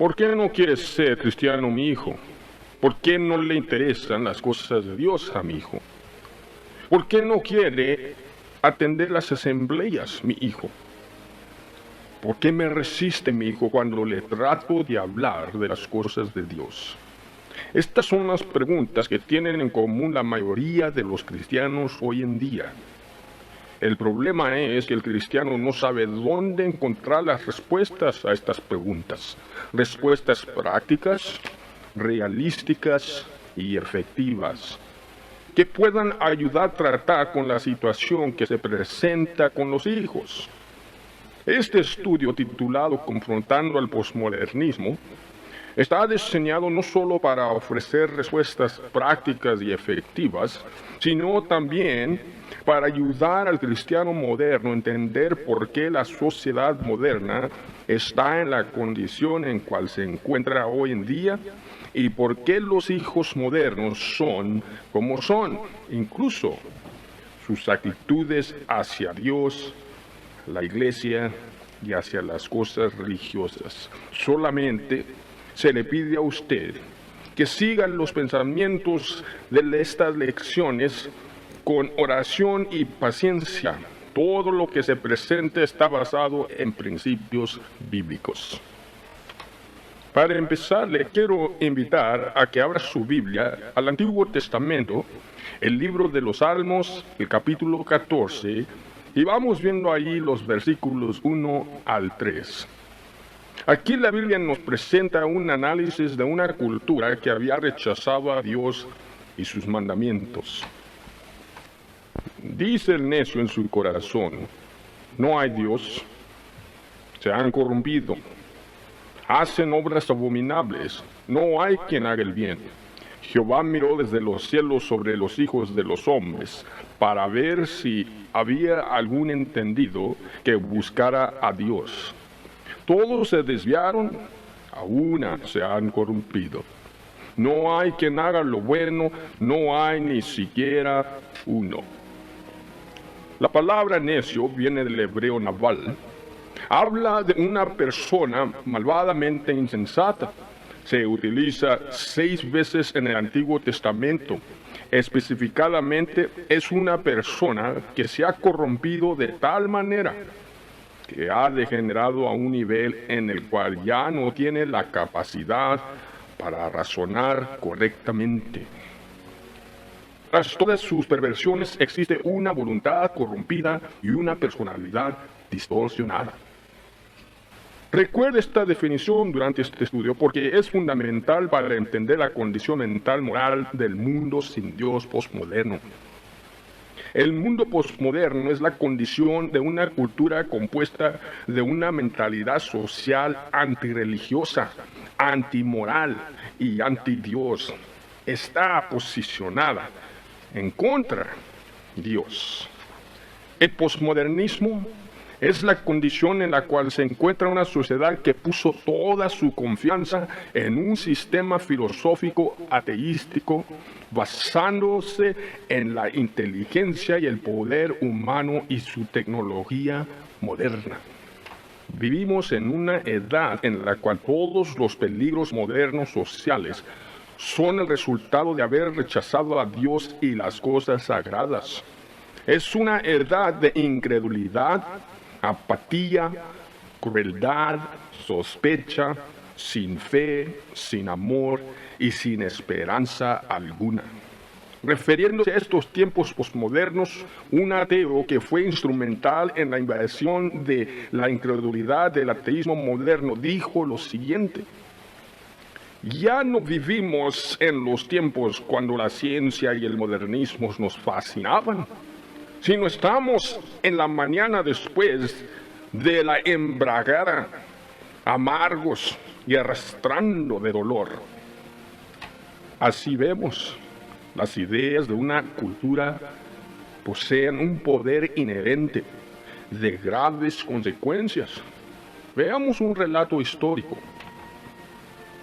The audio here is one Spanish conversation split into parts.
¿Por qué no quiere ser cristiano mi hijo? ¿Por qué no le interesan las cosas de Dios a mi hijo? ¿Por qué no quiere atender las asambleas mi hijo? ¿Por qué me resiste mi hijo cuando le trato de hablar de las cosas de Dios? Estas son las preguntas que tienen en común la mayoría de los cristianos hoy en día. El problema es que el cristiano no sabe dónde encontrar las respuestas a estas preguntas. Respuestas prácticas, realísticas y efectivas, que puedan ayudar a tratar con la situación que se presenta con los hijos. Este estudio titulado Confrontando al Postmodernismo está diseñado no solo para ofrecer respuestas prácticas y efectivas, sino también para ayudar al cristiano moderno a entender por qué la sociedad moderna está en la condición en cual se encuentra hoy en día y por qué los hijos modernos son como son, incluso sus actitudes hacia Dios, la iglesia y hacia las cosas religiosas. Solamente se le pide a usted que sigan los pensamientos de estas lecciones con oración y paciencia. Todo lo que se presenta está basado en principios bíblicos. Para empezar, le quiero invitar a que abra su Biblia al Antiguo Testamento, el libro de los Salmos, el capítulo 14, y vamos viendo allí los versículos 1 al 3. Aquí la Biblia nos presenta un análisis de una cultura que había rechazado a Dios y sus mandamientos. Dice el necio en su corazón: no hay Dios, se han corrompido, hacen obras abominables, no hay quien haga el bien. Jehová miró desde los cielos sobre los hijos de los hombres para ver si había algún entendido que buscara a Dios. Todos se desviaron, a una se han corrompido. No hay quien haga lo bueno, no hay ni siquiera uno. La palabra necio viene del hebreo naval. Habla de una persona malvadamente insensata. Se utiliza 6 veces en el Antiguo Testamento. Específicamente es una persona que se ha corrompido de tal manera que ha degenerado a un nivel en el cual ya no tiene la capacidad para razonar correctamente. Tras todas sus perversiones existe una voluntad corrompida y una personalidad distorsionada. Recuerde esta definición durante este estudio porque es fundamental para entender la condición mental moral del mundo sin Dios postmoderno. El mundo postmoderno es la condición de una cultura compuesta de una mentalidad social antirreligiosa, antimoral y antidios. Está posicionada en contra de Dios. El postmodernismo es la condición en la cual se encuentra una sociedad que puso toda su confianza en un sistema filosófico ateístico basándose en la inteligencia y el poder humano y su tecnología moderna. Vivimos en una edad en la cual todos los peligros modernos sociales son el resultado de haber rechazado a Dios y las cosas sagradas. Es una edad de incredulidad, apatía, crueldad, sospecha, sin fe, sin amor y sin esperanza alguna. Refiriéndose a estos tiempos posmodernos, un ateo que fue instrumental en la invasión de la incredulidad del ateísmo moderno dijo lo siguiente: ya no vivimos en los tiempos cuando la ciencia y el modernismo nos fascinaban, sino estamos en la mañana después de la embriagada, amargos y arrastrando de dolor. Así vemos, las ideas de una cultura poseen un poder inherente de graves consecuencias. Veamos un relato histórico.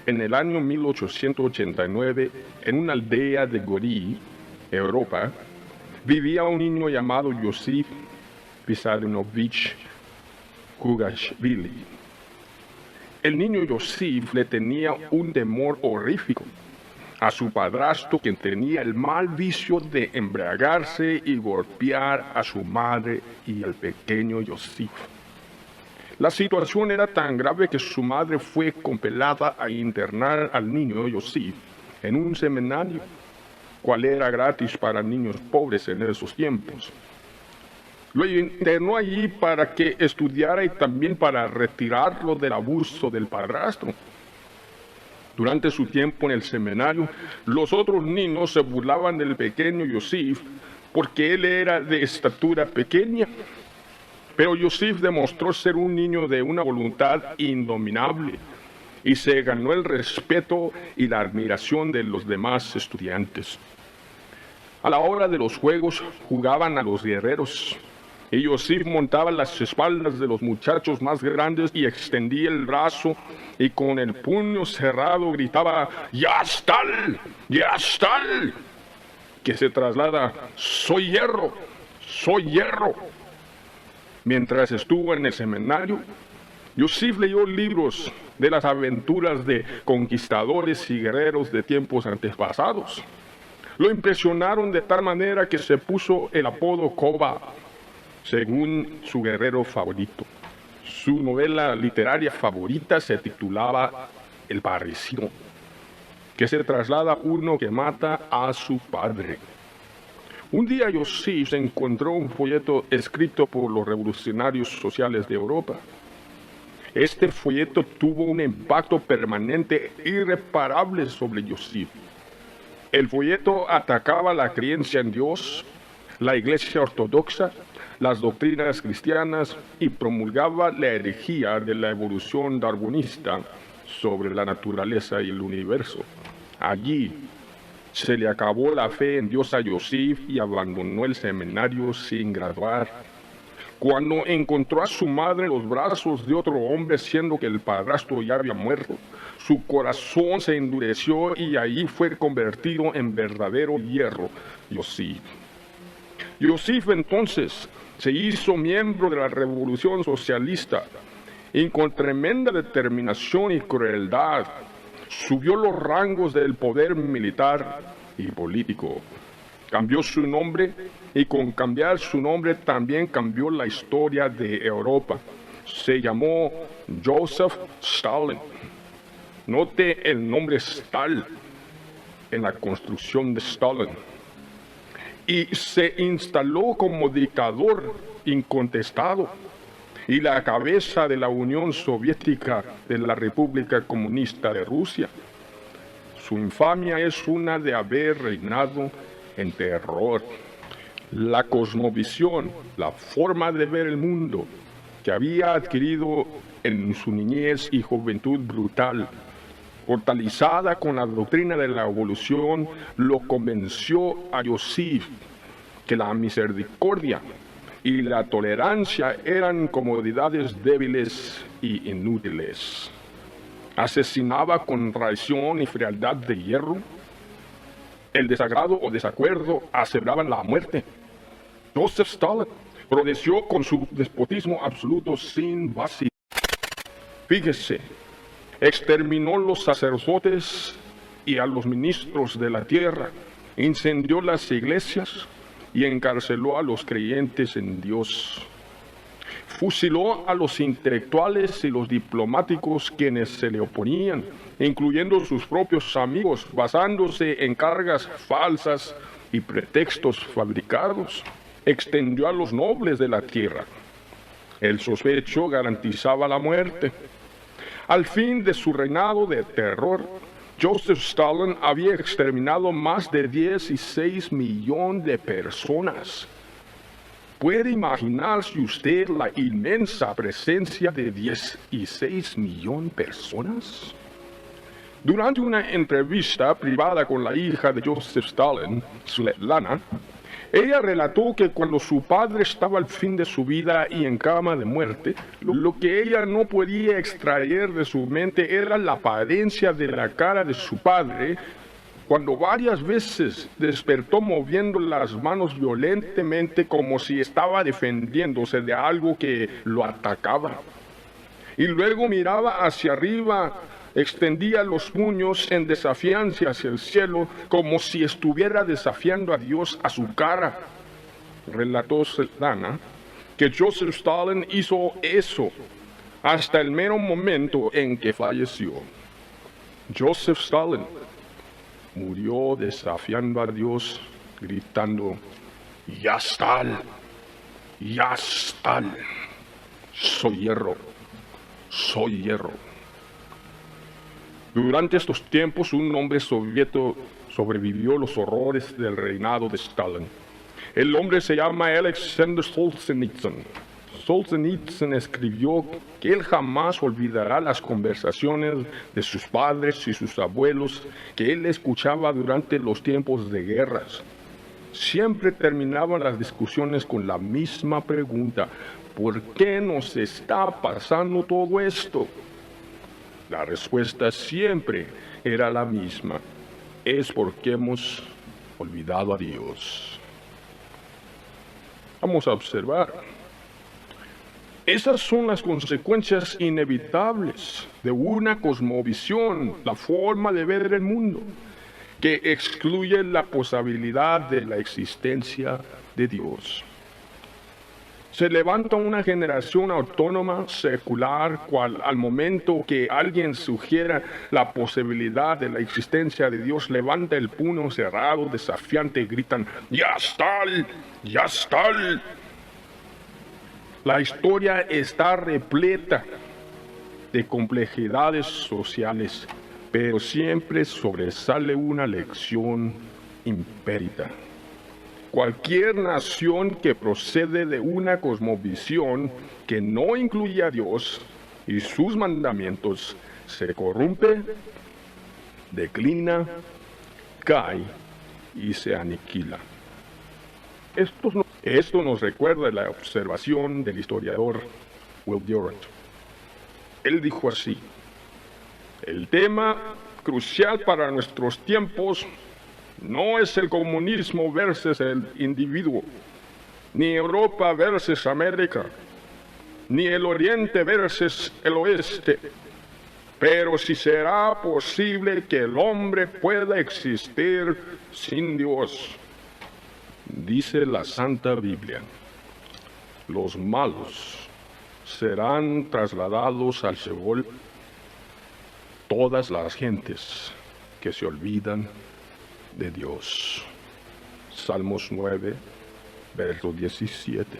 En el año 1889, en una aldea de Gori, Europa, vivía un niño llamado Yosif Vissarionovich Kugashvili. El niño Yosif le tenía un temor horrífico a su padrastro, quien tenía el mal vicio de embriagarse y golpear a su madre y al pequeño Yosif. La situación era tan grave que su madre fue compelada a internar al niño Yosif en un seminario, cual era gratis para niños pobres en esos tiempos. Lo internó allí para que estudiara y también para retirarlo del abuso del padrastro. Durante su tiempo en el seminario, los otros niños se burlaban del pequeño Yosif porque él era de estatura pequeña. Pero Yosif demostró ser un niño de una voluntad indominable y se ganó el respeto y la admiración de los demás estudiantes. A la hora de los juegos jugaban a los guerreros y Yosif montaba las espaldas de los muchachos más grandes y extendía el brazo y con el puño cerrado gritaba ¡Yastal! ¡Yastal! Que se traslada ¡Soy hierro! ¡Soy hierro! Mientras estuvo en el seminario, Yosif leyó libros de las aventuras de conquistadores y guerreros de tiempos antepasados. Lo impresionaron de tal manera que se puso el apodo Koba, según su guerrero favorito. Su novela literaria favorita se titulaba El parricida, que se traslada uno que mata a su padre. Un día Yosif encontró un folleto escrito por los revolucionarios sociales de Europa. Este folleto tuvo un impacto permanente e irreparable sobre Yosif. El folleto atacaba la creencia en Dios, la Iglesia Ortodoxa, las doctrinas cristianas y promulgaba la herejía de la evolución darwinista sobre la naturaleza y el universo. Allí se le acabó la fe en Dios a Yosif y abandonó el seminario sin graduar. Cuando encontró a su madre en los brazos de otro hombre, siendo que el padrastro ya había muerto, su corazón se endureció y allí fue convertido en verdadero hierro, Yosif. Yosif entonces se hizo miembro de la revolución socialista y con tremenda determinación y crueldad subió los rangos del poder militar y político. Cambió su nombre y con cambiar su nombre también cambió la historia de Europa. Se llamó Joseph Stalin. Note el nombre Stalin en la construcción de Stalin. Y se instaló como dictador incontestado y la cabeza de la Unión Soviética de la República Comunista de Rusia. Su infamia es una de haber reinado en terror. La cosmovisión, la forma de ver el mundo que había adquirido en su niñez y juventud brutal, fortalecida con la doctrina de la evolución, lo convenció a Yosif que la misericordia y la tolerancia eran comodidades débiles y inútiles. Asesinaba con traición y frialdad de hierro. El desagrado o desacuerdo aseveraban la muerte. Joseph Stalin prudeció con su despotismo absoluto sin base. Fíjese, exterminó los sacerdotes y a los ministros de la tierra, incendió las iglesias y encarceló a los creyentes en Dios. Fusiló a los intelectuales y los diplomáticos quienes se le oponían, incluyendo sus propios amigos, basándose en cargas falsas y pretextos fabricados. Extendió a los nobles de la tierra. El sospecho garantizaba la muerte. Al fin de su reinado de terror, Joseph Stalin había exterminado más de 16 millones de personas. ¿Puede imaginarse usted la inmensa presencia de 16 millones de personas? Durante una entrevista privada con la hija de Joseph Stalin, Svetlana, ella relató que cuando su padre estaba al fin de su vida y en cama de muerte, lo que ella no podía extraer de su mente era la apariencia de la cara de su padre, cuando varias veces despertó moviendo las manos violentamente como si estaba defendiéndose de algo que lo atacaba. y luego miraba hacia arriba, extendía los puños en desafiancia hacia el cielo, como si estuviera desafiando a Dios a su cara. Relató Svetlana que Joseph Stalin hizo eso hasta el mero momento en que falleció. Joseph Stalin murió desafiando a Dios, gritando: "Ya está, ya está, soy hierro, soy hierro". Durante estos tiempos, un hombre soviético sobrevivió los horrores del reinado de Stalin. El hombre se llama Alexander Solzhenitsyn. Solzhenitsyn escribió que él jamás olvidará las conversaciones de sus padres y sus abuelos que él escuchaba durante los tiempos de guerras. Siempre terminaban las discusiones con la misma pregunta: ¿por qué nos está pasando todo esto? La respuesta siempre era la misma: es porque hemos olvidado a Dios. Vamos a observar. Esas son las consecuencias inevitables de una cosmovisión, la forma de ver el mundo, que excluye la posibilidad de la existencia de Dios. Se levanta una generación autónoma, secular, cual al momento que alguien sugiera la posibilidad de la existencia de Dios, levanta el puño cerrado, desafiante, y gritan: "¡Ya está! ¡Ya está!". La historia está repleta de complejidades sociales, pero siempre sobresale una lección impérita. Cualquier nación que procede de una cosmovisión que no incluye a Dios y sus mandamientos se corrompe, declina, cae y se aniquila. Esto nos recuerda la observación del historiador Will Durant. Él dijo así: el tema crucial para nuestros tiempos no es el comunismo versus el individuo, ni Europa versus América, ni el Oriente versus el Oeste, pero si será posible que el hombre pueda existir sin Dios. Dice la Santa Biblia: los malos serán trasladados al Sheol, todas las gentes que se olvidan de Dios. Salmos 9, verso 17.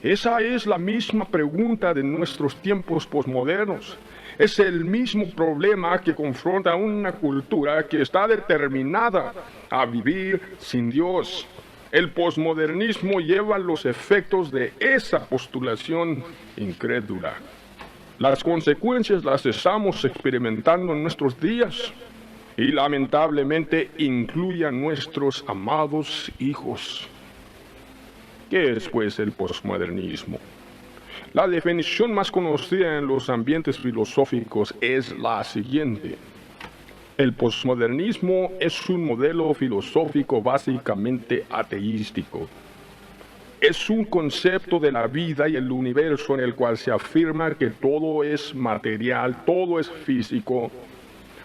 Esa es la misma pregunta de nuestros tiempos posmodernos. Es el mismo problema que confronta una cultura que está determinada a vivir sin Dios. El posmodernismo lleva los efectos de esa postulación incrédula. Las consecuencias las estamos experimentando en nuestros días y lamentablemente incluye a nuestros amados hijos. ¿Qué es, pues, el posmodernismo? La definición más conocida en los ambientes filosóficos es la siguiente: el posmodernismo es un modelo filosófico básicamente ateístico. Es un concepto de la vida y el universo en el cual se afirma que todo es material, todo es físico,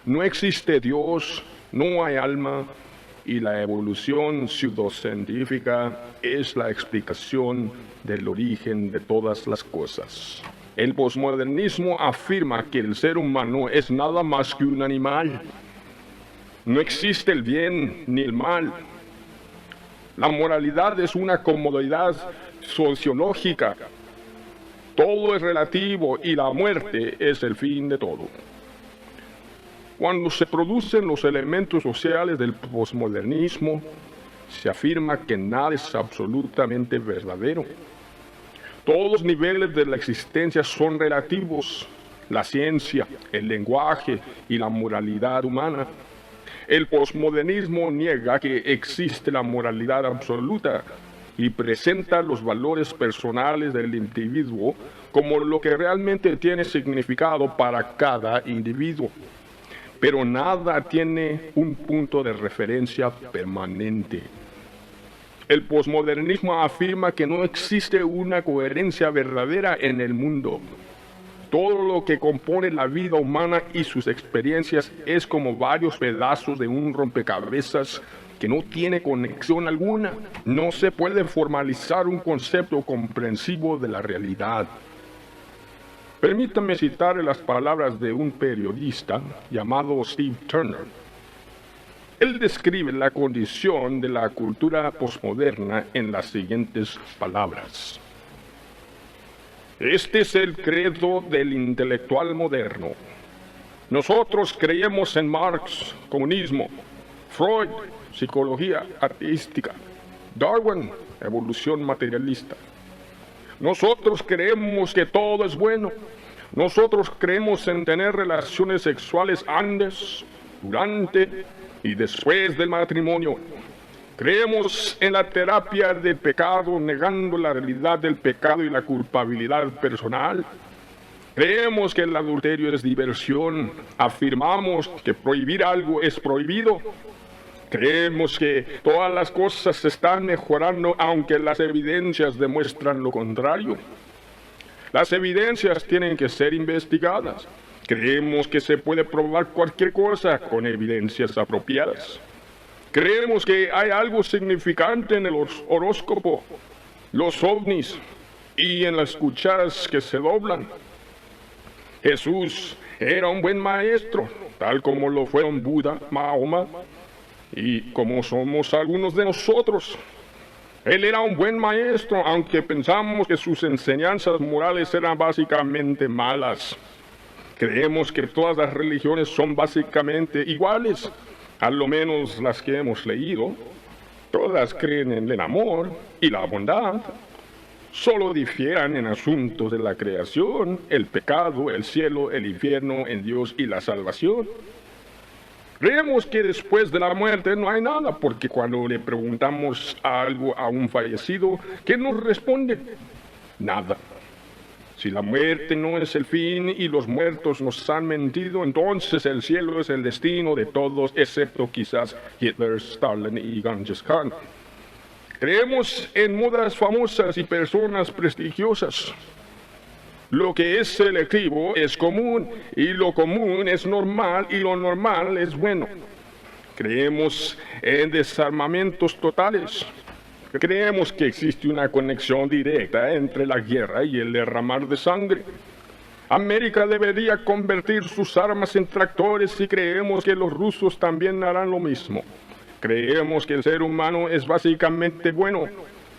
no existe Dios, no hay alma, y la evolución pseudocientífica es la explicación del origen de todas las cosas. El posmodernismo afirma que el ser humano es nada más que un animal. No existe el bien ni el mal. La moralidad es una comodidad sociológica. Todo es relativo y la muerte es el fin de todo. Cuando se producen los elementos sociales del posmodernismo, se afirma que nada es absolutamente verdadero. Todos los niveles de la existencia son relativos: la ciencia, el lenguaje y la moralidad humana. El posmodernismo niega que existe la moralidad absoluta y presenta los valores personales del individuo como lo que realmente tiene significado para cada individuo. Pero nada tiene un punto de referencia permanente. El posmodernismo afirma que no existe una coherencia verdadera en el mundo. Todo lo que compone la vida humana y sus experiencias es como varios pedazos de un rompecabezas que no tiene conexión alguna. No se puede formalizar un concepto comprensivo de la realidad. Permítame citar las palabras de un periodista llamado Steve Turner. Él describe la condición de la cultura posmoderna en las siguientes palabras. Este es el credo del intelectual moderno. Nosotros creemos en Marx, comunismo, Freud, psicología artística, Darwin, evolución materialista. Nosotros creemos que todo es bueno. Nosotros creemos en tener relaciones sexuales antes, durante y después del matrimonio. Creemos en la terapia del pecado, negando la realidad del pecado y la culpabilidad personal. Creemos que el adulterio es diversión. Afirmamos que prohibir algo es prohibido. Creemos que todas las cosas se están mejorando, aunque las evidencias demuestran lo contrario. Las evidencias tienen que ser investigadas. Creemos que se puede probar cualquier cosa con evidencias apropiadas. Creemos que hay algo significante en el horóscopo, los ovnis y en las cucharas que se doblan. Jesús era un buen maestro, tal como lo fueron Buda, Mahoma y como somos algunos de nosotros. Él era un buen maestro, aunque pensamos que sus enseñanzas morales eran básicamente malas. Creemos que todas las religiones son básicamente iguales, a lo menos las que hemos leído. Todas creen en el amor y la bondad. Solo difieren en asuntos de la creación, el pecado, el cielo, el infierno, en Dios y la salvación. Creemos que después de la muerte no hay nada, porque cuando le preguntamos algo a un fallecido, ¿qué nos responde? Nada. Si la muerte no es el fin y los muertos nos han mentido, entonces el cielo es el destino de todos, excepto quizás Hitler, Stalin y Genghis Khan. Creemos en modas famosas y personas prestigiosas. Lo que es selectivo es común, y lo común es normal, y lo normal es bueno. Creemos en desarmamentos totales. Creemos que existe una conexión directa entre la guerra y el derramar de sangre. América debería convertir sus armas en tractores y creemos que los rusos también harán lo mismo. Creemos que el ser humano es básicamente bueno.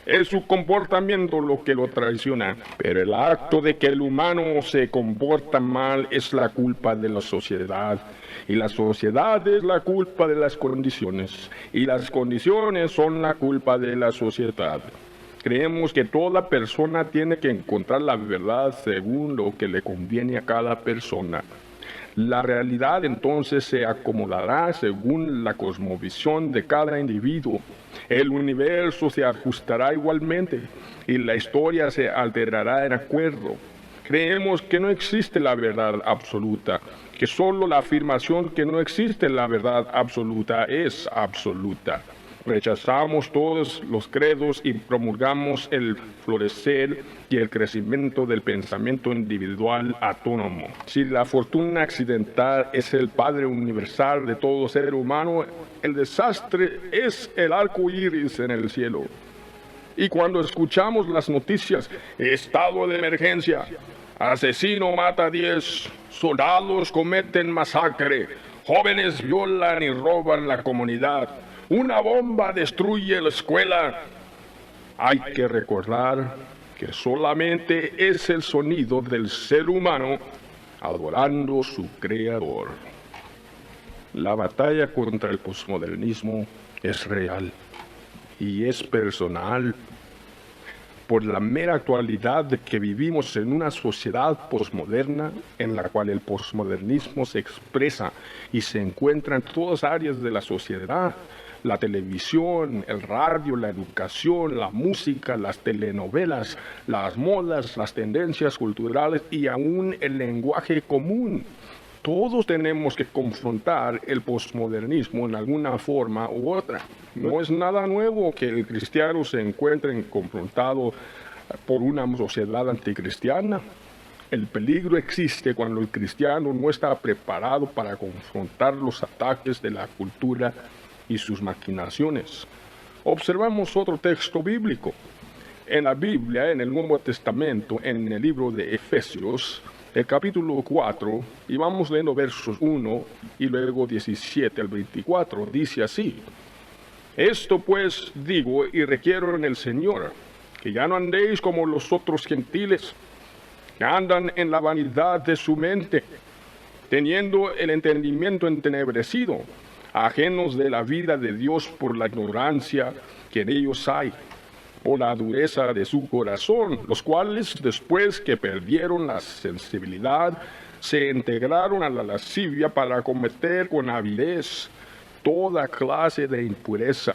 Es su comportamiento lo que lo traiciona. Pero el acto de que el humano se comporta mal es la culpa de la sociedad. Y la sociedad es la culpa de las condiciones. Y las condiciones son la culpa de la sociedad. Creemos que toda persona tiene que encontrar la verdad según lo que le conviene a cada persona. La realidad entonces se acomodará según la cosmovisión de cada individuo. El universo se ajustará igualmente y la historia se alterará en acuerdo. Creemos que no existe la verdad absoluta, que solo la afirmación que no existe la verdad absoluta es absoluta. Rechazamos todos los credos y promulgamos el florecer y el crecimiento del pensamiento individual autónomo. Si la fortuna accidental es el padre universal de todo ser humano, el desastre es el arco iris en el cielo. Y cuando escuchamos las noticias, estado de emergencia, asesino mata a 10, soldados cometen masacre, jóvenes violan y roban la comunidad, una bomba destruye la escuela. Hay que recordar que solamente es el sonido del ser humano adorando a su creador. La batalla contra el posmodernismo es real y es personal. Por la mera actualidad de que vivimos en una sociedad posmoderna en la cual el posmodernismo se expresa y se encuentra en todas áreas de la sociedad. La televisión, el radio, la educación, la música, las telenovelas, las modas, las tendencias culturales y aún el lenguaje común. Todos tenemos que confrontar el posmodernismo en alguna forma u otra. No es nada nuevo que el cristiano se encuentre confrontado por una sociedad anticristiana. El peligro existe cuando el cristiano no está preparado para confrontar los ataques de la cultura y sus maquinaciones. Observamos otro texto bíblico. En la Biblia, en el Nuevo Testamento, en el libro de Efesios, el capítulo 4, y vamos leyendo versos 1 y luego 17 al 24, dice así: Esto pues digo y requiero en el Señor, que ya no andéis como los otros gentiles, que andan en la vanidad de su mente, teniendo el entendimiento entenebrecido, ajenos de la vida de Dios por la ignorancia que en ellos hay, por la dureza de su corazón, los cuales, después que perdieron la sensibilidad, se integraron a la lascivia para cometer con avidez toda clase de impureza.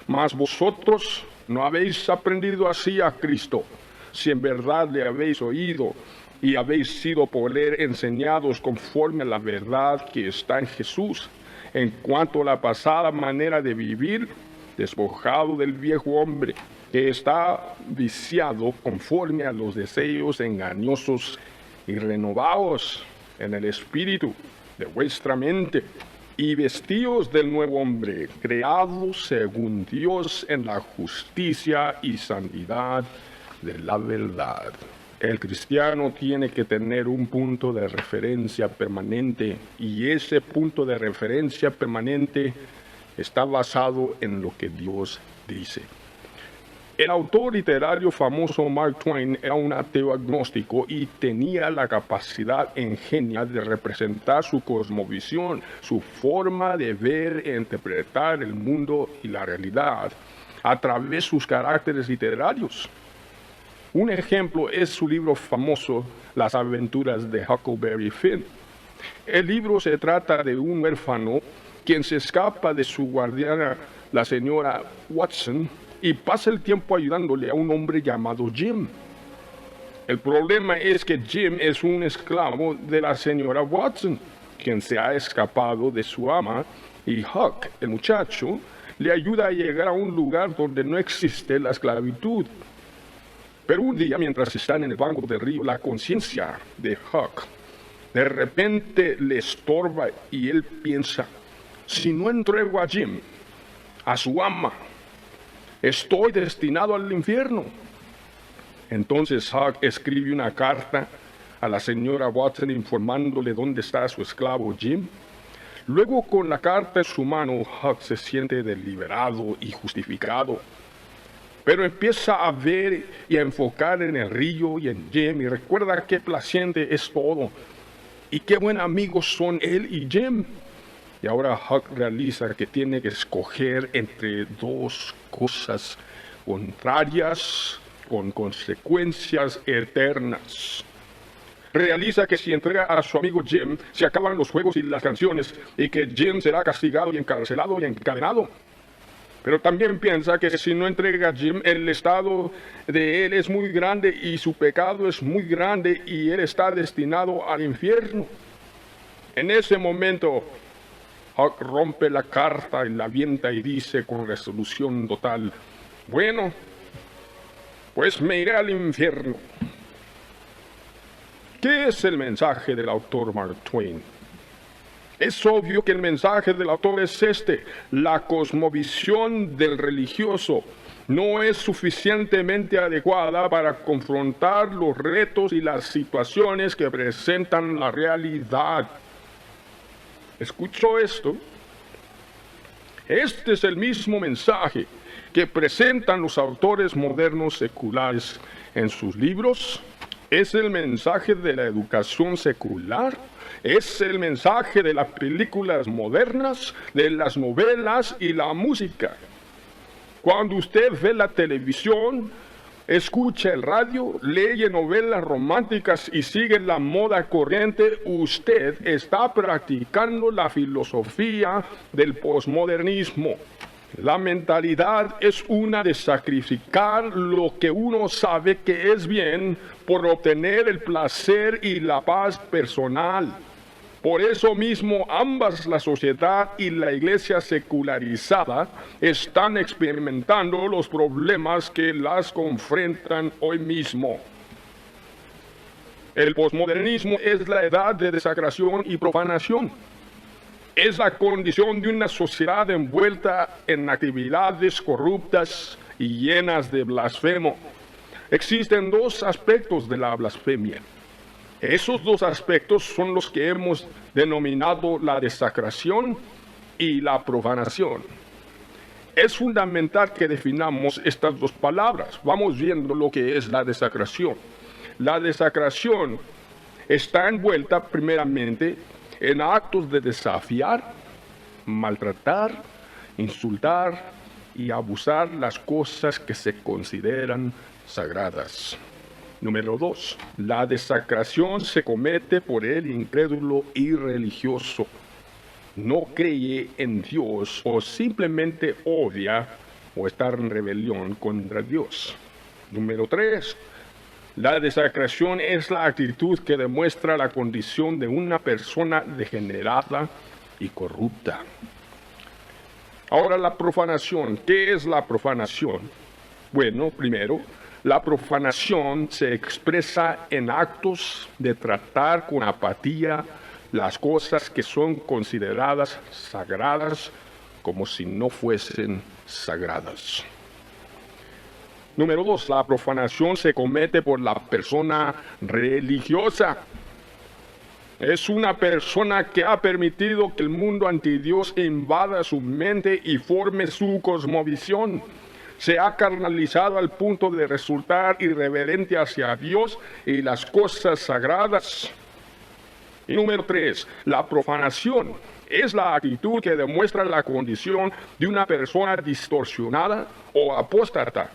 Mas vosotros no habéis aprendido así a Cristo, si en verdad le habéis oído y habéis sido por él enseñados conforme a la verdad que está en Jesús, en cuanto a la pasada manera de vivir, despojado del viejo hombre, que está viciado conforme a los deseos engañosos, y renovaos en el espíritu de vuestra mente, y vestidos del nuevo hombre, creado según Dios en la justicia y santidad de la verdad. El cristiano tiene que tener un punto de referencia permanente, y ese punto de referencia permanente está basado en lo que Dios dice. El autor literario famoso Mark Twain era un ateo agnóstico y tenía la capacidad ingenia de representar su cosmovisión, su forma de ver e interpretar el mundo y la realidad a través de sus caracteres literarios. Un ejemplo es su libro famoso, Las aventuras de Huckleberry Finn. El libro se trata de un huérfano quien se escapa de su guardiana, la señora Watson, y pasa el tiempo ayudándole a un hombre llamado Jim. El problema es que Jim es un esclavo de la señora Watson, quien se ha escapado de su ama, y Huck, el muchacho, le ayuda a llegar a un lugar donde no existe la esclavitud. Pero un día, mientras están en el banco del río, la conciencia de Huck de repente le estorba y él piensa: si no entrego a Jim, a su ama, estoy destinado al infierno. Entonces Huck escribe una carta a la señora Watson informándole dónde está su esclavo Jim. Luego, con la carta en su mano, Huck se siente deliberado y justificado. Pero empieza a ver y a enfocar en el río y en Jim, y recuerda qué placiente es todo y qué buen amigos son él y Jim. Y ahora Huck realiza que tiene que escoger entre dos cosas contrarias con consecuencias eternas. Realiza que si entrega a su amigo Jim, se acaban los juegos y las canciones, y que Jim será castigado y encarcelado y encadenado. Pero también piensa que si no entrega a Jim, el estado de él es muy grande y su pecado es muy grande y él está destinado al infierno. En ese momento, Huck rompe la carta y la avienta y dice con resolución total: bueno, pues me iré al infierno. ¿Qué es el mensaje del autor Mark Twain? Es obvio que el mensaje del autor es este: la cosmovisión del religioso no es suficientemente adecuada para confrontar los retos y las situaciones que presentan la realidad. ¿Escuchó esto? Este es el mismo mensaje que presentan los autores modernos seculares en sus libros. Es el mensaje de la educación secular. Es el mensaje de las películas modernas, de las novelas y la música. Cuando usted ve la televisión, escucha el radio, lee novelas románticas y sigue la moda corriente, usted está practicando la filosofía del posmodernismo. La mentalidad es una de sacrificar lo que uno sabe que es bien por obtener el placer y la paz personal. Por eso mismo, ambas, la sociedad y la iglesia secularizada, están experimentando los problemas que las confrontan hoy mismo. El posmodernismo es la edad de desacración y profanación. Es la condición de una sociedad envuelta en actividades corruptas y llenas de blasfemo. Existen dos aspectos de la blasfemia. Esos dos aspectos son los que hemos denominado la desacración y la profanación. Es fundamental que definamos estas dos palabras. Vamos viendo lo que es la desacración. La desacración está envuelta primeramente en actos de desafiar, maltratar, insultar y abusar las cosas que se consideran sagradas. Número 2. La desacración se comete por el incrédulo y religioso. No cree en Dios o simplemente odia o está en rebelión contra Dios. Número 3. La desacración es la actitud que demuestra la condición de una persona degenerada y corrupta. Ahora la profanación. ¿Qué es la profanación? Bueno, primero, la profanación se expresa en actos de tratar con apatía las cosas que son consideradas sagradas como si no fuesen sagradas. Número 2, la profanación se comete por la persona religiosa. Es una persona que ha permitido que el mundo antidios invada su mente y forme su cosmovisión. Se ha carnalizado al punto de resultar irreverente hacia Dios y las cosas sagradas. Y número 3, la profanación es la actitud que demuestra la condición de una persona distorsionada o apóstata.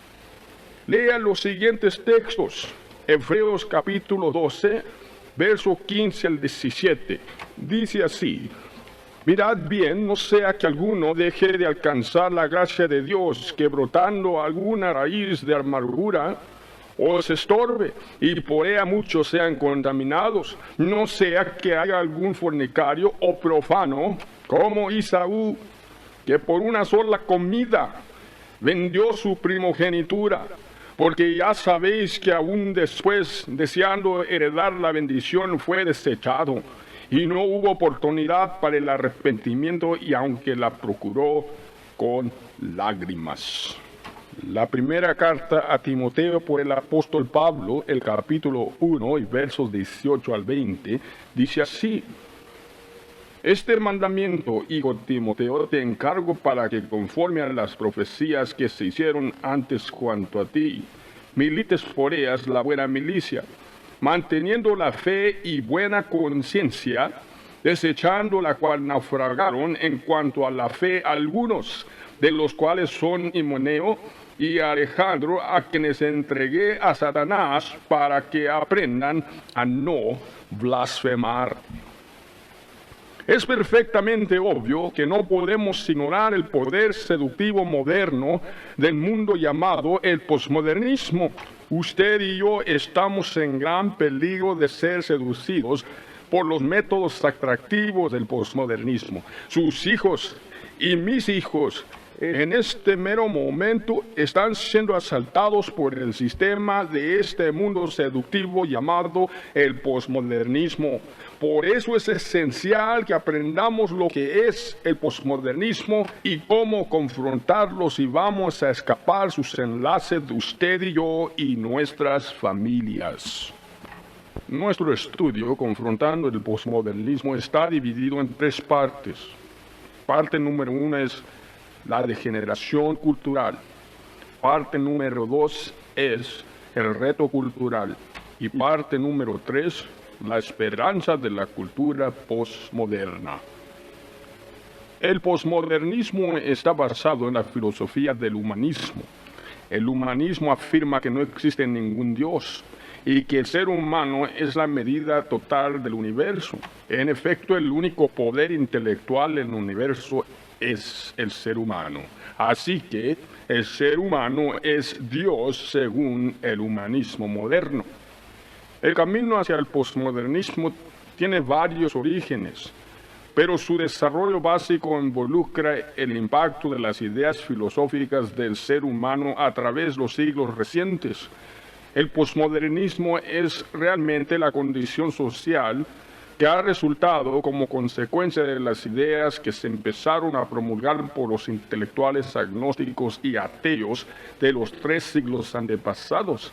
Lea los siguientes textos. Hebreos capítulo 12, verso 15 al 17. Dice así: mirad bien, no sea que alguno deje de alcanzar la gracia de Dios, que brotando alguna raíz de amargura os estorbe, y por ella muchos sean contaminados. No sea que haya algún fornicario o profano, como Esaú, que por una sola comida vendió su primogenitura. Porque ya sabéis que aún después, deseando heredar la bendición, fue desechado, y no hubo oportunidad para el arrepentimiento, y aunque la procuró con lágrimas. La primera carta a Timoteo por el apóstol Pablo, el capítulo 1 y versos 18 al 20, dice así: este mandamiento, hijo Timoteo, te encargo para que conforme a las profecías que se hicieron antes cuanto a ti, milites por ellas la buena milicia, manteniendo la fe y buena conciencia, desechando la cual naufragaron en cuanto a la fe algunos, de los cuales son Himeneo y Alejandro, a quienes entregué a Satanás para que aprendan a no blasfemar. Es perfectamente obvio que no podemos ignorar el poder seductivo moderno del mundo llamado el posmodernismo. Usted y yo estamos en gran peligro de ser seducidos por los métodos atractivos del posmodernismo. Sus hijos y mis hijos en este mero momento están siendo asaltados por el sistema de este mundo seductivo llamado el posmodernismo. Por eso es esencial que aprendamos lo que es el posmodernismo y cómo confrontarlo si vamos a escapar sus enlaces de usted y yo y nuestras familias. Nuestro estudio confrontando el posmodernismo está dividido en 3 partes. Parte número 1 es la degeneración cultural. Parte número 2 es el reto cultural. Y parte número 3, la esperanza de la cultura posmoderna. El posmodernismo está basado en la filosofía del humanismo. El humanismo afirma que no existe ningún Dios y que el ser humano es la medida total del universo. En efecto, el único poder intelectual en el universo es el ser humano. Así que el ser humano es Dios según el humanismo moderno. El camino hacia el posmodernismo tiene varios orígenes, pero su desarrollo básico involucra el impacto de las ideas filosóficas del ser humano a través de los siglos recientes. El posmodernismo es realmente la condición social que ha resultado como consecuencia de las ideas que se empezaron a promulgar por los intelectuales agnósticos y ateos de los 3 siglos antepasados.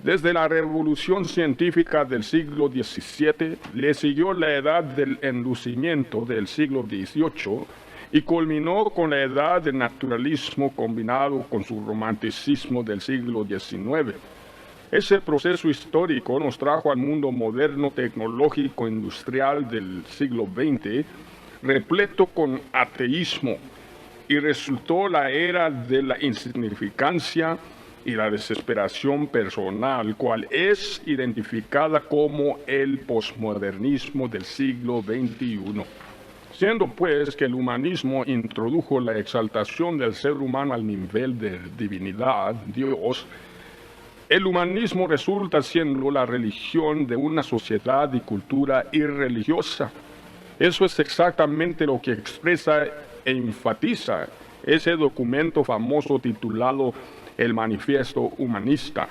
Desde la revolución científica del siglo XVII le siguió la edad del enlucimiento del siglo XVIII y culminó con la edad del naturalismo combinado con su romanticismo del siglo XIX. Ese proceso histórico nos trajo al mundo moderno tecnológico industrial del siglo XX, repleto con ateísmo, y resultó la era de la insignificancia y la desesperación personal, cual es identificada como el posmodernismo del siglo XXI. Siendo pues que el humanismo introdujo la exaltación del ser humano al nivel de divinidad, Dios, el humanismo resulta siendo la religión de una sociedad y cultura irreligiosa. Eso es exactamente lo que expresa e enfatiza ese documento famoso titulado El Manifiesto Humanista.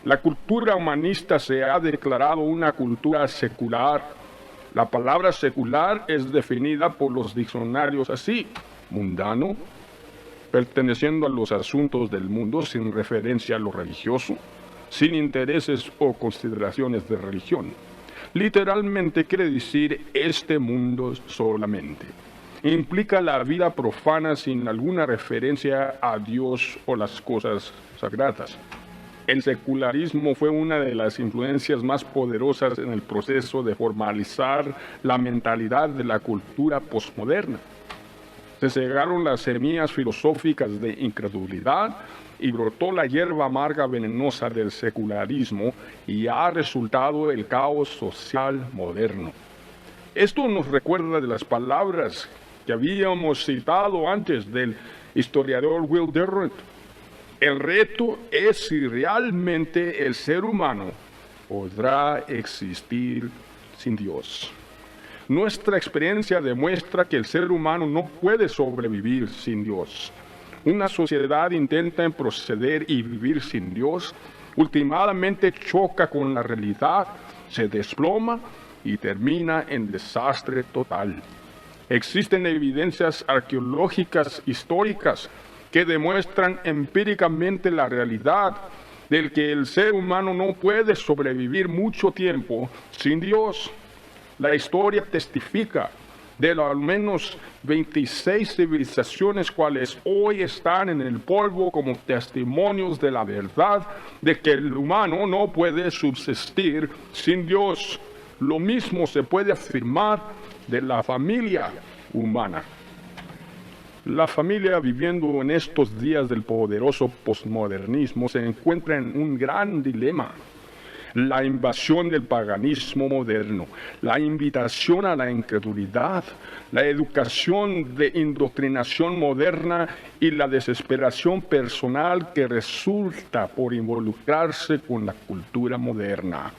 La cultura humanista se ha declarado una cultura secular. La palabra secular es definida por los diccionarios así: mundano, perteneciendo a los asuntos del mundo sin referencia a lo religioso, sin intereses o consideraciones de religión. Literalmente quiere decir este mundo solamente. Implica la vida profana sin alguna referencia a Dios o las cosas sagradas. El secularismo fue una de las influencias más poderosas en el proceso de formalizar la mentalidad de la cultura posmoderna. Se cegaron las semillas filosóficas de incredulidad y brotó la hierba amarga venenosa del secularismo y ha resultado el caos social moderno. Esto nos recuerda de las palabras que habíamos citado antes del historiador Will Durant. El reto es si realmente el ser humano podrá existir sin Dios. Nuestra experiencia demuestra que el ser humano no puede sobrevivir sin Dios. Una sociedad intenta proceder y vivir sin Dios, últimamente choca con la realidad, se desploma y termina en desastre total. Existen evidencias arqueológicas históricas que demuestran empíricamente la realidad del que el ser humano no puede sobrevivir mucho tiempo sin Dios. La historia testifica de al menos 26 civilizaciones cuales hoy están en el polvo como testimonios de la verdad de que el humano no puede subsistir sin Dios. Lo mismo se puede afirmar de la familia humana. La familia, viviendo en estos días del poderoso posmodernismo, se encuentra en un gran dilema. La invasión del paganismo moderno, la invitación a la incredulidad, la educación de indoctrinación moderna y la desesperación personal que resulta por involucrarse con la cultura moderna.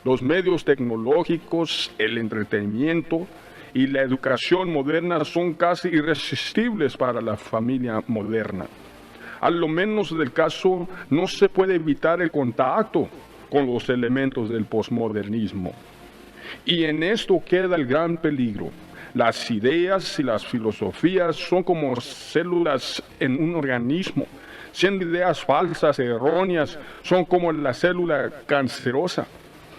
Los medios tecnológicos, el entretenimiento y la educación moderna son casi irresistibles para la familia moderna. A lo menos del caso, no se puede evitar el contacto con los elementos del posmodernismo. Y en esto queda el gran peligro. Las ideas y las filosofías son como células en un organismo. Siendo ideas falsas, erróneas, son como la célula cancerosa.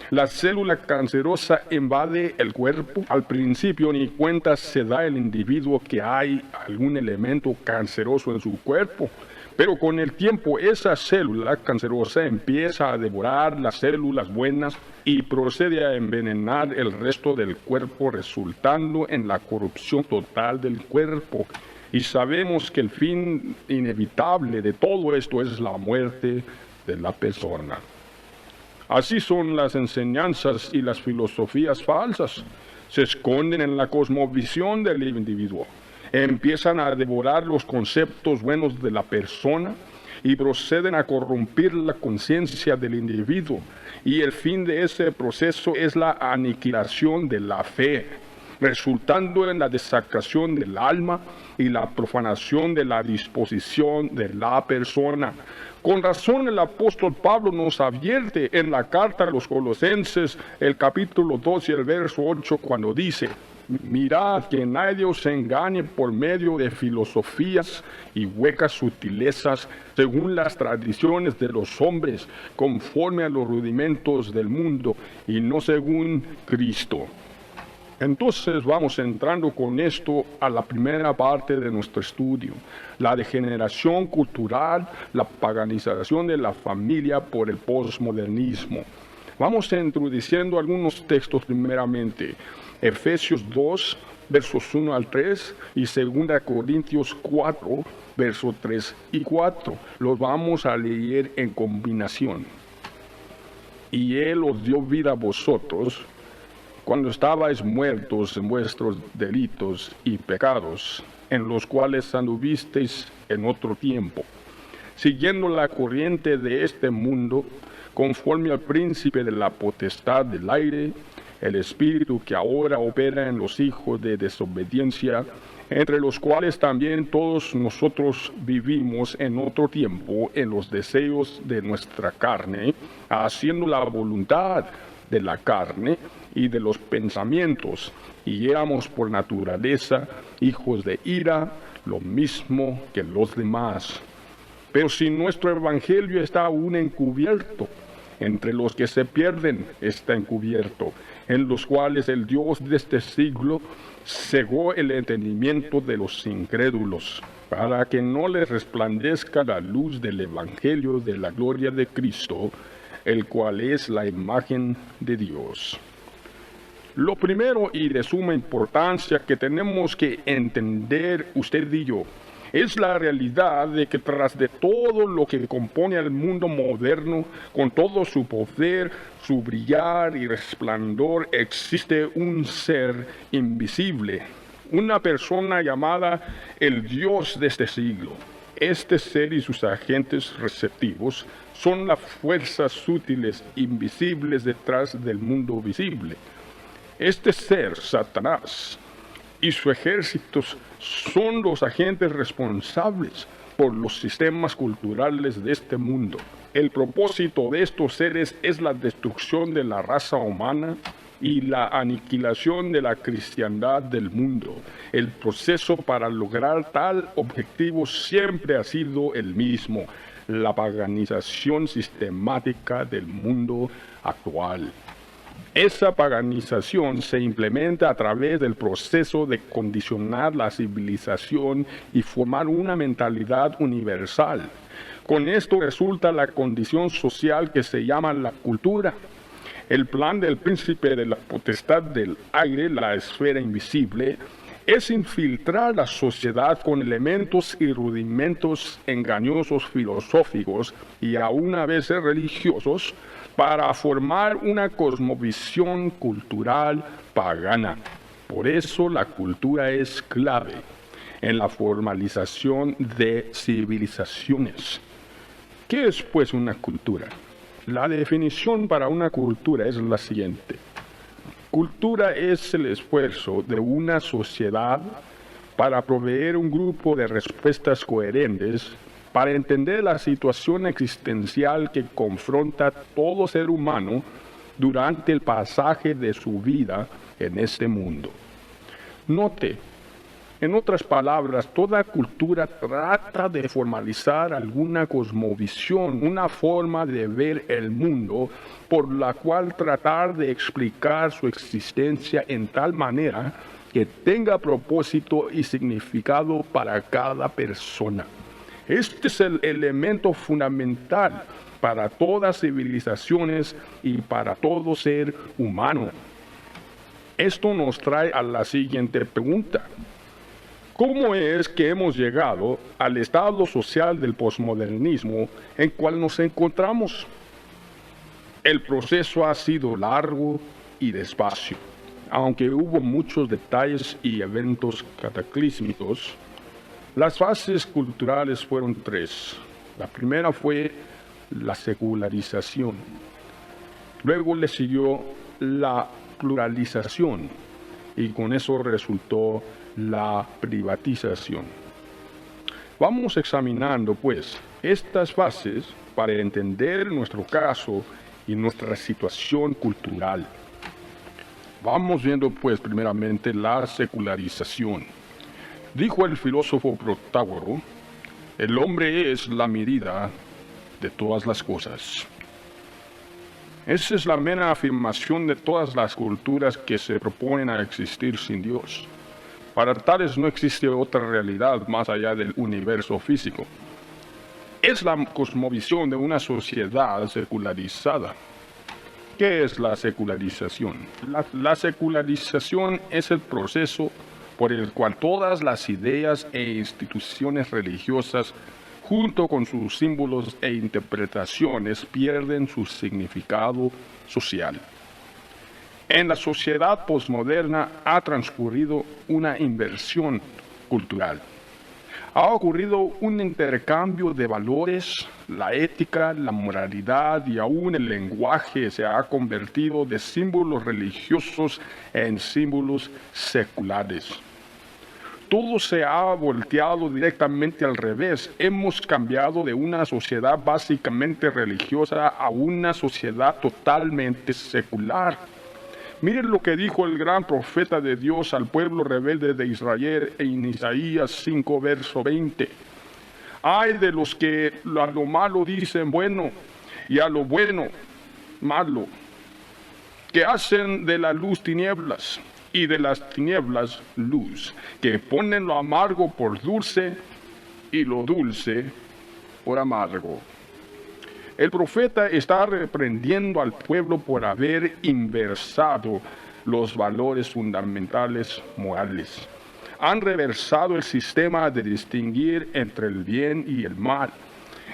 La célula cancerosa invade el cuerpo. Al principio ni cuenta se da el individuo que hay algún elemento canceroso en su cuerpo. Pero con el tiempo esa célula cancerosa empieza a devorar las células buenas y procede a envenenar el resto del cuerpo, resultando en la corrupción total del cuerpo. Y sabemos que el fin inevitable de todo esto es la muerte de la persona. Así son las enseñanzas y las filosofías falsas. Se esconden en la cosmovisión del individuo. Empiezan a devorar los conceptos buenos de la persona y proceden a corrompir la conciencia del individuo. Y el fin de ese proceso es la aniquilación de la fe. resultando en la desacración del alma y la profanación de la disposición de la persona. Con razón el apóstol Pablo nos advierte en la carta a los Colosenses, el capítulo 2 y el verso 8, cuando dice: mirad que nadie os engañe por medio de filosofías y huecas sutilezas, según las tradiciones de los hombres, conforme a los rudimentos del mundo, y no según Cristo. Entonces vamos entrando con esto a la primera parte de nuestro estudio, la degeneración cultural, la paganización de la familia por el posmodernismo. Vamos introduciendo algunos textos primeramente. Efesios 2, versos 1 al 3 y 2 Corintios 4, versos 3 y 4. Los vamos a leer en combinación. Y Él os dio vida a vosotros, cuando estabais muertos en vuestros delitos y pecados, en los cuales anduvisteis en otro tiempo, siguiendo la corriente de este mundo, conforme al príncipe de la potestad del aire, el espíritu que ahora opera en los hijos de desobediencia, entre los cuales también todos nosotros vivimos en otro tiempo en los deseos de nuestra carne, haciendo la voluntad de la carne y de los pensamientos, y éramos por naturaleza hijos de ira, lo mismo que los demás. Pero si nuestro evangelio está aún encubierto, entre los que se pierden está encubierto, en los cuales el Dios de este siglo cegó el entendimiento de los incrédulos, para que no les resplandezca la luz del evangelio de la gloria de Cristo, el cual es la imagen de Dios. Lo primero y de suma importancia que tenemos que entender usted y yo es la realidad de que tras de todo lo que compone al mundo moderno, con todo su poder, su brillar y resplandor, existe un ser invisible, una persona llamada el Dios de este siglo. Este ser y sus agentes receptivos son las fuerzas sutiles, invisibles detrás del mundo visible. Este ser, Satanás, y sus ejércitos son los agentes responsables por los sistemas culturales de este mundo. El propósito de estos seres es la destrucción de la raza humana y la aniquilación de la cristiandad del mundo. El proceso para lograr tal objetivo siempre ha sido el mismo: la paganización sistemática del mundo actual. Esa paganización se implementa a través del proceso de condicionar la civilización y formar una mentalidad universal. Con esto resulta la condición social que se llama la cultura. El plan del príncipe de la potestad del aire, la esfera invisible, es infiltrar la sociedad con elementos y rudimentos engañosos filosóficos y aún a veces religiosos, para formar una cosmovisión cultural pagana. Por eso la cultura es clave en la formalización de civilizaciones. ¿Qué es pues una cultura? La definición para una cultura es la siguiente: cultura es el esfuerzo de una sociedad para proveer un grupo de respuestas coherentes para entender la situación existencial que confronta todo ser humano durante el pasaje de su vida en este mundo. Note, en otras palabras, toda cultura trata de formalizar alguna cosmovisión, una forma de ver el mundo, por la cual tratar de explicar su existencia en tal manera que tenga propósito y significado para cada persona. Este es el elemento fundamental para todas civilizaciones y para todo ser humano. Esto nos trae a la siguiente pregunta: ¿cómo es que hemos llegado al estado social del posmodernismo en cual nos encontramos? El proceso ha sido largo y despacio, aunque hubo muchos detalles y eventos cataclísmicos. Las fases culturales fueron tres. La primera fue la secularización. Luego le siguió la pluralización. y con eso resultó la privatización. Vamos examinando pues estas fases para entender nuestro caso y nuestra situación cultural. Vamos viendo pues primeramente la secularización. Dijo el filósofo Protágoro, el hombre es la medida de todas las cosas. Esa es la mera afirmación de todas las culturas que se proponen a existir sin Dios. Para tales no existe otra realidad más allá del universo físico. Es la cosmovisión de una sociedad secularizada. ¿Qué es la secularización? La secularización es el proceso por el cual todas las ideas e instituciones religiosas, junto con sus símbolos e interpretaciones, pierden su significado social. En la sociedad posmoderna ha transcurrido una inversión cultural. Ha ocurrido un intercambio de valores, la ética, la moralidad y aún el lenguaje se ha convertido de símbolos religiosos en símbolos seculares. Todo se ha volteado directamente al revés. Hemos cambiado de una sociedad básicamente religiosa a una sociedad totalmente secular. Miren lo que dijo el gran profeta de Dios al pueblo rebelde de Israel en Isaías 5, verso 20. Ay de los que a lo malo dicen bueno y a lo bueno malo, que hacen de la luz tinieblas y de las tinieblas luz, que ponen lo amargo por dulce y lo dulce por amargo. El profeta está reprendiendo al pueblo por haber inversado los valores fundamentales morales. Han reversado el sistema de distinguir entre el bien y el mal.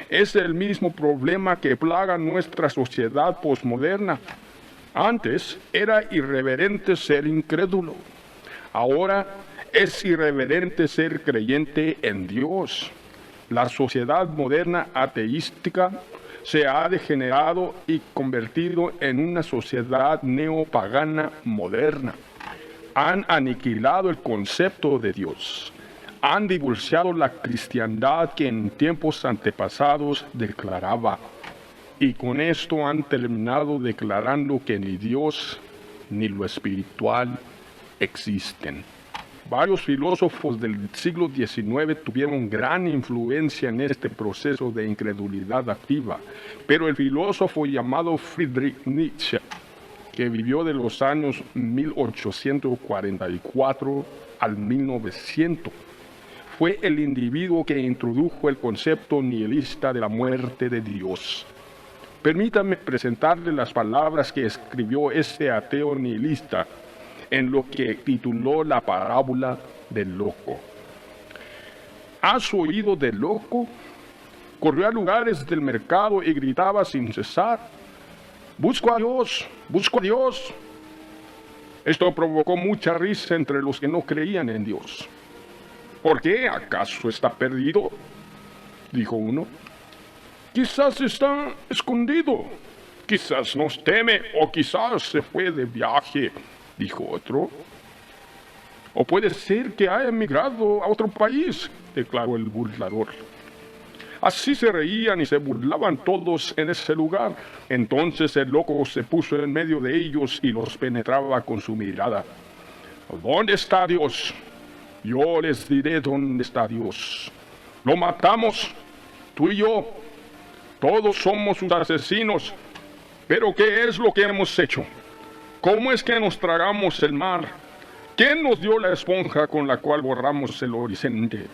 Es el mismo problema que plaga nuestra sociedad posmoderna. Antes era irreverente ser incrédulo. Ahora es irreverente ser creyente en Dios. La sociedad moderna ateística se ha degenerado y convertido en una sociedad neopagana moderna. Han aniquilado el concepto de Dios. Han divorciado la cristiandad que en tiempos antepasados declaraba. Y con esto han terminado declarando que ni Dios ni lo espiritual existen. Varios filósofos del siglo XIX tuvieron gran influencia en este proceso de incredulidad activa, pero el filósofo llamado Friedrich Nietzsche, que vivió de los años 1844 al 1900, fue el individuo que introdujo el concepto nihilista de la muerte de Dios. Permítame presentarle las palabras que escribió este ateo nihilista en lo que tituló la parábola del loco. ¿Has oído del loco? Corrió a lugares del mercado y gritaba sin cesar: busco a Dios, busco a Dios. Esto provocó mucha risa entre los que no creían en Dios. ¿Por qué? ¿Acaso está perdido?, dijo uno. Quizás está escondido, quizás nos teme o quizás se fue de viaje, dijo otro. O puede ser que haya emigrado a otro país, declaró el burlador. Así se reían y se burlaban todos en ese lugar. Entonces el loco se puso en medio de ellos y los penetraba con su mirada. ¿Dónde está Dios? Yo les diré dónde está Dios. Lo matamos, tú y yo. Todos somos sus asesinos. Pero ¿qué es lo que hemos hecho? ¿Cómo es que nos tragamos el mar? ¿Quién nos dio la esponja con la cual borramos el horizonte?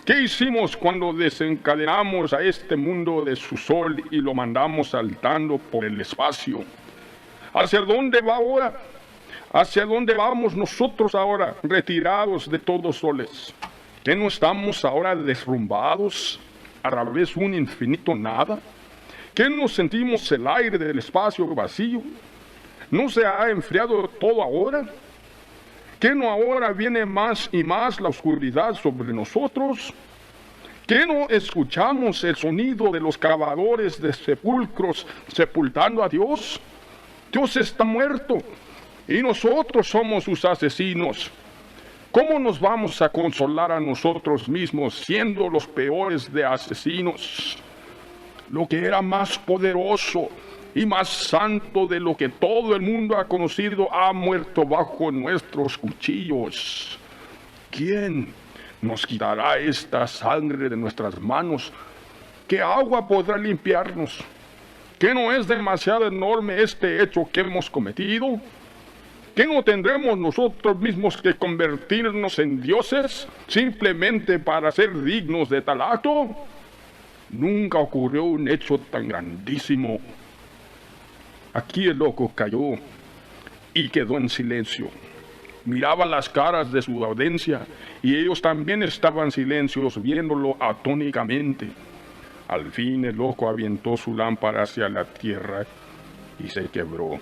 ¿Qué hicimos cuando desencadenamos a este mundo de su sol y lo mandamos saltando por el espacio? ¿Hacia dónde va ahora? ¿Hacia dónde vamos nosotros ahora, retirados de todos soles? ¿Que no estamos ahora derrumbados a través de un infinito nada? ¿Que no sentimos el aire del espacio vacío? ¿No se ha enfriado todo ahora? ¿Que no ahora viene más y más la oscuridad sobre nosotros? ¿Que no escuchamos el sonido de los cavadores de sepulcros sepultando a Dios? Dios está muerto. y nosotros somos sus asesinos. ¿Cómo nos vamos a consolar a nosotros mismos siendo los peores de asesinos? Lo que era más poderoso y más santo de lo que todo el mundo ha conocido ha muerto bajo nuestros cuchillos. ¿Quién nos quitará esta sangre de nuestras manos? ¿Qué agua podrá limpiarnos? ¿Que no es demasiado enorme este hecho que hemos cometido? ¿Que no tendremos nosotros mismos que convertirnos en dioses simplemente para ser dignos de tal acto? Nunca ocurrió un hecho tan grandísimo. Aquí el loco cayó y quedó en silencio. Miraba las caras de su audiencia y ellos también estaban silenciosos viéndolo atónicamente. Al fin el loco aventó su lámpara hacia la tierra y se quebró.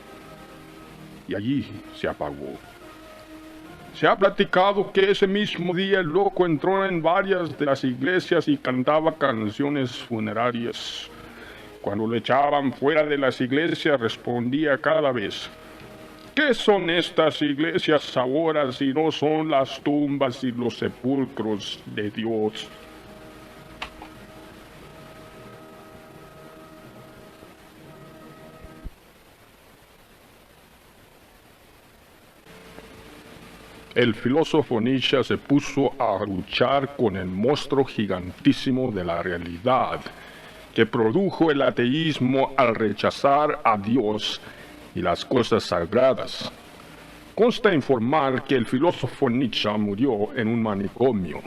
Y allí se apagó. Se ha platicado que ese mismo día el loco entró en varias de las iglesias y cantaba canciones funerarias. Cuando lo echaban fuera de las iglesias respondía cada vez: ¿qué son estas iglesias ahora si no son las tumbas y los sepulcros de Dios? El filósofo Nietzsche se puso a luchar con el monstruo gigantísimo de la realidad, que produjo el ateísmo al rechazar a Dios y las cosas sagradas. Consta informar que el filósofo Nietzsche murió en un manicomio.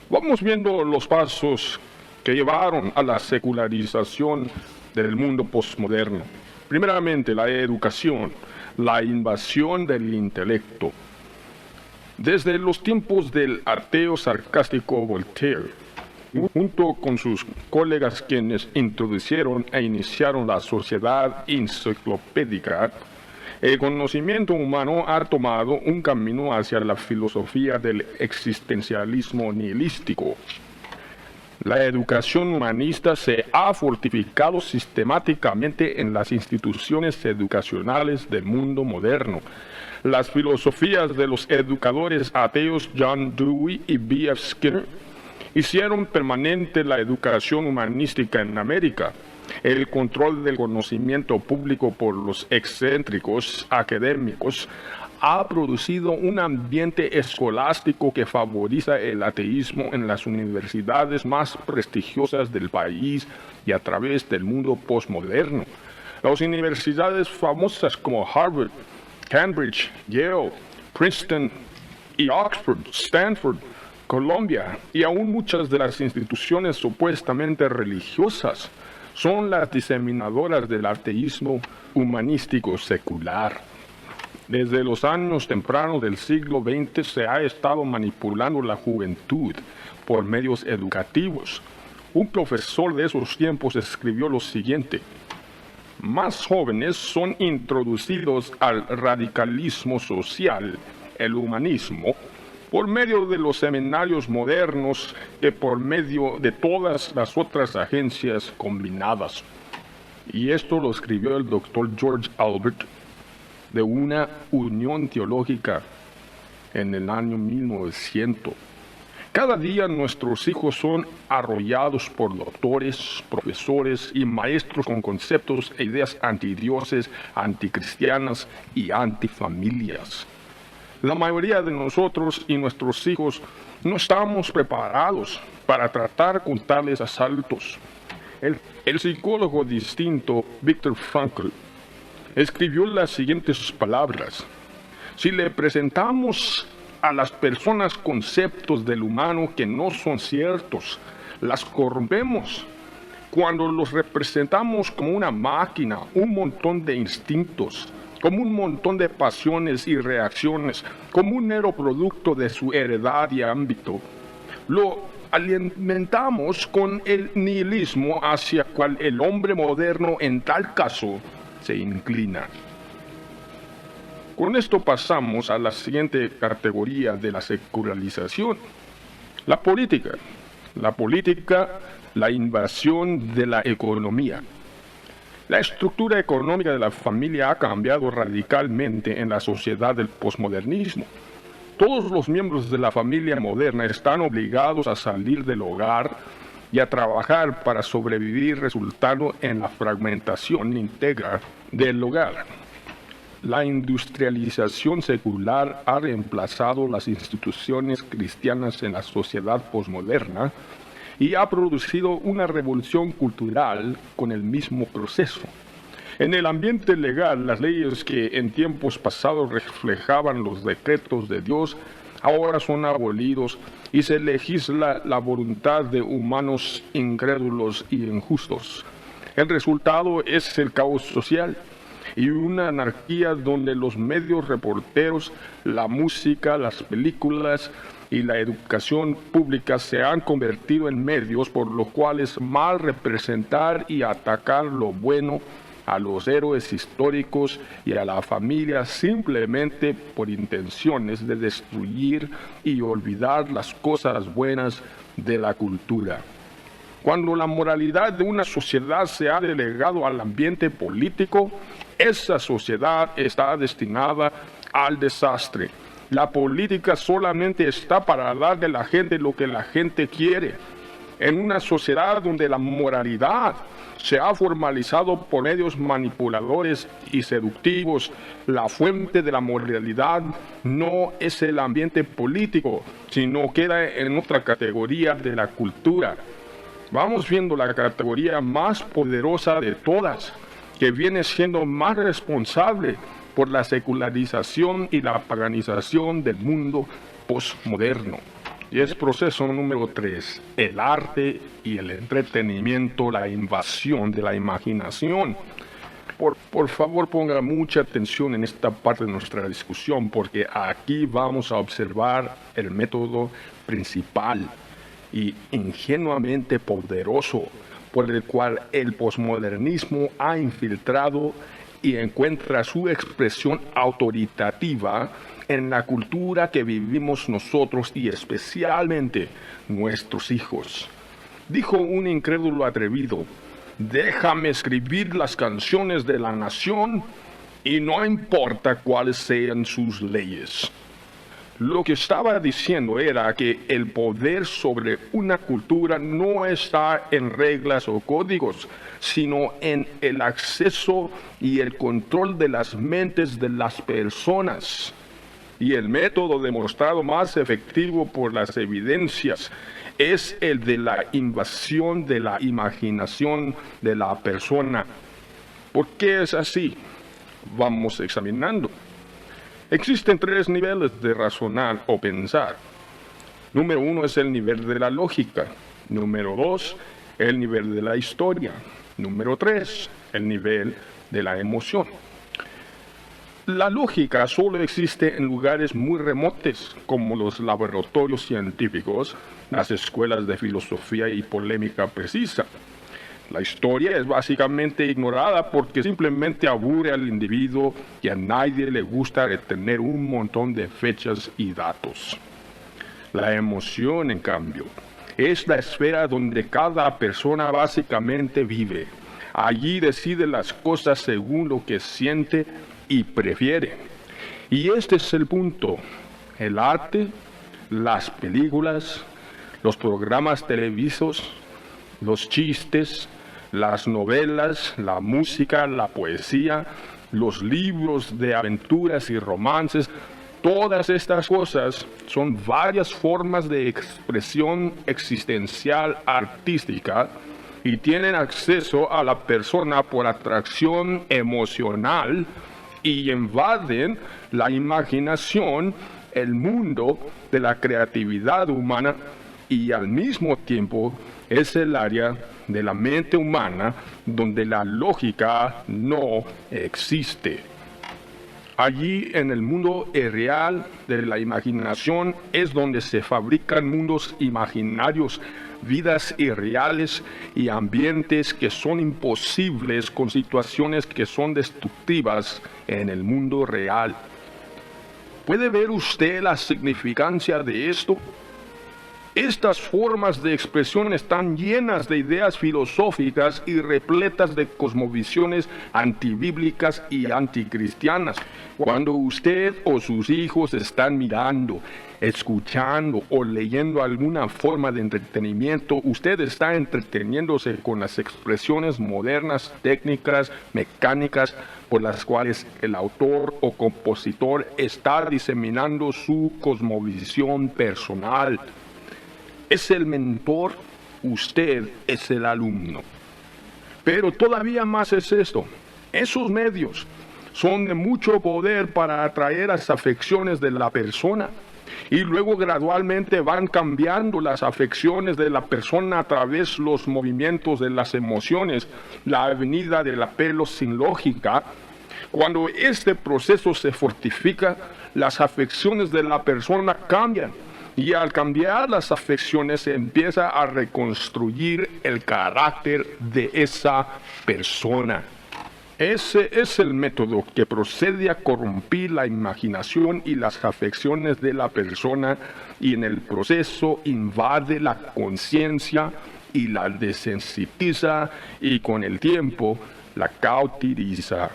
Vamos viendo los pasos que llevaron a la secularización del mundo postmoderno. Primeramente, la educación, la invasión del intelecto. Desde los tiempos del ateo sarcástico Voltaire, junto con sus colegas quienes introdujeron e iniciaron la sociedad enciclopédica, el conocimiento humano ha tomado un camino hacia la filosofía del existencialismo nihilístico. La educación humanista se ha fortificado sistemáticamente en las instituciones educacionales del mundo moderno. Las filosofías de los educadores ateos John Dewey y B.F. Skinner hicieron permanente la educación humanística en América. El control del conocimiento público por los excéntricos académicos ha producido un ambiente escolástico que favoriza el ateísmo en las universidades más prestigiosas del país y a través del mundo postmoderno. Las universidades famosas como Harvard, Cambridge, Yale, Princeton y Oxford, Stanford, Columbia y aún muchas de las instituciones supuestamente religiosas son las diseminadoras del ateísmo humanístico secular. Desde los años tempranos del siglo XX se ha estado manipulando la juventud por medios educativos. Un profesor de esos tiempos escribió lo siguiente: más jóvenes son introducidos al radicalismo social, el humanismo, por medio de los seminarios modernos que por medio de todas las otras agencias combinadas. Y esto lo escribió el doctor George Albert de una Unión Teológica en el año 1900. Cada día nuestros hijos son arrollados por doctores, profesores y maestros con conceptos e ideas antidioses, anticristianas y antifamilias. La mayoría de nosotros y nuestros hijos no estamos preparados para tratar con tales asaltos. El psicólogo distinto Viktor Frankl escribió las siguientes palabras: si le presentamos a las personas conceptos del humano que no son ciertos, las corrompemos. Cuando los representamos como una máquina, un montón de instintos, como un montón de pasiones y reacciones, como un mero producto de su heredad y ámbito, lo alimentamos con el nihilismo hacia cual el hombre moderno en tal caso se inclina. Con esto pasamos a la siguiente categoría de la secularización: la política. La invasión de la economía. La estructura económica de la familia ha cambiado radicalmente en la sociedad del posmodernismo. Todos los miembros de la familia moderna están obligados a salir del hogar y a trabajar para sobrevivir, resultando en la fragmentación íntegra del hogar. La industrialización secular ha reemplazado las instituciones cristianas en la sociedad posmoderna y ha producido una revolución cultural con el mismo proceso. En el ambiente legal, las leyes que en tiempos pasados reflejaban los decretos de Dios ahora son abolidos y se legisla la voluntad de humanos incrédulos y injustos. El resultado es el caos social y una anarquía donde los medios reporteros, la música, las películas y la educación pública se han convertido en medios por los cuales mal representar y atacar lo bueno, a los héroes históricos y a la familia simplemente por intenciones de destruir y olvidar las cosas buenas de la cultura. Cuando la moralidad de una sociedad se ha delegado al ambiente político, esa sociedad está destinada al desastre. La política solamente está para darle a la gente lo que la gente quiere. En una sociedad donde la moralidad se ha formalizado por medios manipuladores y seductivos, la fuente de la moralidad no es el ambiente político, sino queda en otra categoría de la cultura. Vamos viendo la categoría más poderosa de todas, que viene siendo más responsable por la secularización y la paganización del mundo postmoderno. Y es proceso número 3, el arte y el entretenimiento, la invasión de la imaginación. Por favor, ponga mucha atención en esta parte de nuestra discusión, porque aquí vamos a observar el método principal y ingenuamente poderoso por el cual el posmodernismo ha infiltrado y encuentra su expresión autoritativa en la cultura que vivimos nosotros y especialmente nuestros hijos. Dijo un incrédulo atrevido: déjame escribir las canciones de la nación y no importa cuáles sean sus leyes. Lo que estaba diciendo era que el poder sobre una cultura no está en reglas o códigos, sino en el acceso y el control de las mentes de las personas. Y el método demostrado más efectivo por las evidencias es el de la invasión de la imaginación de la persona. ¿Por qué es así? Vamos examinando. Existen 3 niveles de razonar o pensar. Número 1 es el nivel de la lógica. Número 2, el nivel de la historia. Número 3, el nivel de la emoción. La lógica solo existe en lugares muy remotos, como los laboratorios científicos, las escuelas de filosofía y polémica precisa. La historia es básicamente ignorada porque simplemente aburre al individuo y a nadie le gusta retener un montón de fechas y datos. La emoción, en cambio, es la esfera donde cada persona básicamente vive. Allí decide las cosas según lo que siente y prefiere. Y este es el punto. El arte, las películas, los programas televisivos, los chistes, las novelas, la música, la poesía, los libros de aventuras y romances, todas estas cosas son varias formas de expresión existencial artística y tienen acceso a la persona por atracción emocional y invaden la imaginación, el mundo de la creatividad humana, y al mismo tiempo es el área de la mente humana donde la lógica no existe. Allí en el mundo irreal de la imaginación es donde se fabrican mundos imaginarios, vidas irreales y ambientes que son imposibles con situaciones que son destructivas en el mundo real. ¿Puede ver usted la significancia de esto? Estas formas de expresión están llenas de ideas filosóficas y repletas de cosmovisiones antibíblicas y anticristianas. Cuando usted o sus hijos están mirando, escuchando o leyendo alguna forma de entretenimiento, usted está entreteniéndose con las expresiones modernas, técnicas, mecánicas, por las cuales el autor o compositor está diseminando su cosmovisión personal. Es el mentor, usted es el alumno. Pero todavía más es esto. Esos medios son de mucho poder para atraer las afecciones de la persona. Y luego gradualmente van cambiando las afecciones de la persona a través de los movimientos de las emociones, la avenida del apelo sin lógica. Cuando este proceso se fortifica, las afecciones de la persona cambian. Y al cambiar las afecciones se empieza a reconstruir el carácter de esa persona. Ese es el método que procede a corrompir la imaginación y las afecciones de la persona y en el proceso invade la conciencia y la desensitiza y con el tiempo la cauteriza.